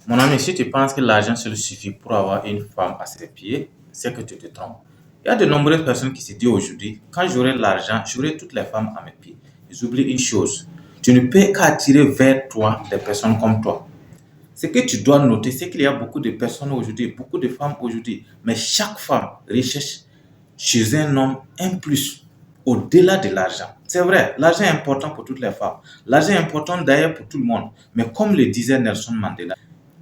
Mon ami, si tu penses que l'argent seul suffit pour avoir une femme à ses pieds, c'est que tu te trompes. Il y a de nombreuses personnes qui se disent aujourd'hui, quand j'aurai l'argent, j'aurai toutes les femmes à mes pieds. Ils oublient une chose, tu ne peux qu'attirer vers toi des personnes comme toi. Ce que tu dois noter, c'est qu'il y a beaucoup de personnes aujourd'hui, beaucoup de femmes aujourd'hui, mais chaque femme recherche chez un homme un plus au-delà de l'argent. C'est vrai, l'argent est important pour toutes les femmes. L'argent est important d'ailleurs pour tout le monde. Mais comme le disait Nelson Mandela,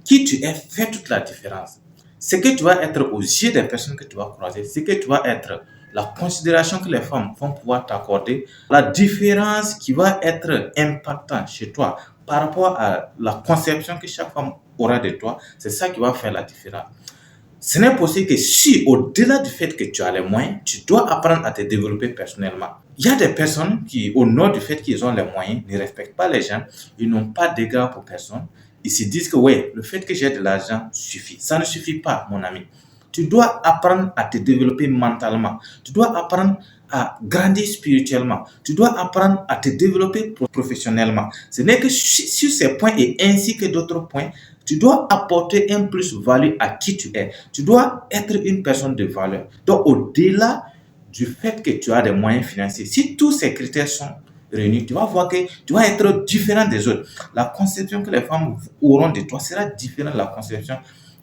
qui tu es fait toute la différence. Ce que tu vas être aux yeux des personnes que tu vas croiser, ce que tu vas être, la considération que les femmes vont pouvoir t'accorder, la différence qui va être impactante chez toi par rapport à la conception que chaque femme aura de toi, c'est ça qui va faire la différence. Ce n'est possible que si, au-delà du fait que tu as les moyens, tu dois apprendre à te développer personnellement. Il y a des personnes qui, au nom du fait qu'ils ont les moyens, ne respectent pas les gens, ils n'ont pas d'égard pour personne. Ils se disent que oui, le fait que j'ai de l'argent suffit. Ça ne suffit pas, mon ami. Tu dois apprendre à te développer mentalement. Tu dois apprendre à grandir spirituellement. Tu dois apprendre à te développer professionnellement. Ce n'est que sur ces points et ainsi que d'autres points, tu dois apporter un plus-value à qui tu es. Tu dois être une personne de valeur. Donc, au-delà du fait que tu as des moyens financiers, si tous ces critères sont réunis, tu vas voir que tu vas être différent des autres. La conception que les femmes auront de toi sera différente de la conception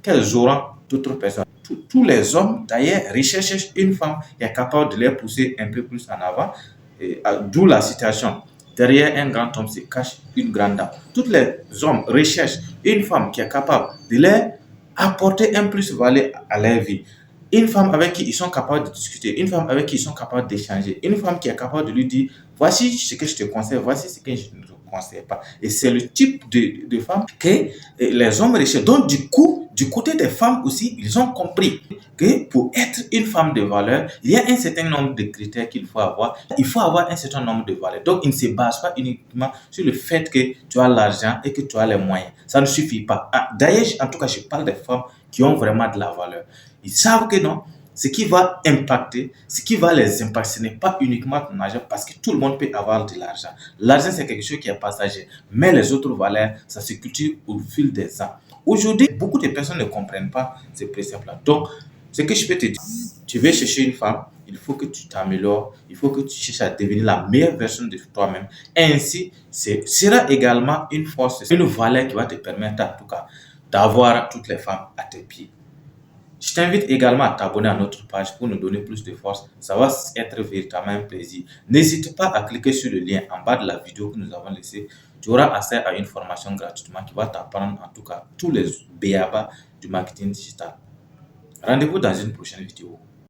qu'elles auront d'autres personnes. Tous les hommes, d'ailleurs, recherchent une femme qui est capable de les pousser un peu plus en avant, d'où la citation. Derrière un grand homme se cache une grande dame. Tous les hommes recherchent une femme qui est capable de leur apporter un plus-value à leur vie. Une femme avec qui ils sont capables de discuter, une femme avec qui ils sont capables d'échanger, une femme qui est capable de lui dire voici ce que je te conseille, voici ce que je ne te conseille pas. Et c'est le type de femme que les hommes recherchent. Donc, du coup, du côté des femmes aussi, ils ont compris que pour être une femme de valeur, il y a un certain nombre de critères qu'il faut avoir. Il faut avoir un certain nombre de valeurs. Donc, il ne se base pas uniquement sur le fait que tu as l'argent et que tu as les moyens. Ça ne suffit pas. D'ailleurs, en tout cas, je parle des femmes qui ont vraiment de la valeur. Ils savent que non, ce qui va impacter, ce qui va les impacter, ce n'est pas uniquement ton argent parce que tout le monde peut avoir de l'argent. L'argent, c'est quelque chose qui est passager. Mais les autres valeurs, ça se cultive au fil des ans. Aujourd'hui, beaucoup de personnes ne comprennent pas ces préceptes-là. Donc, ce que je peux te dire, tu veux chercher une femme, il faut que tu t'améliores, il faut que tu cherches à devenir la meilleure version de toi-même. Ainsi, ce sera également une force, une valeur qui va te permettre, en tout cas, d'avoir toutes les femmes à tes pieds. Je t'invite également à t'abonner à notre page pour nous donner plus de force. Ça va être véritablement un plaisir. N'hésite pas à cliquer sur le lien en bas de la vidéo que nous avons laissée. Tu auras accès à une formation gratuitement qui va t'apprendre en tout cas tous les b.a.-ba du marketing digital. Rendez-vous dans une prochaine vidéo.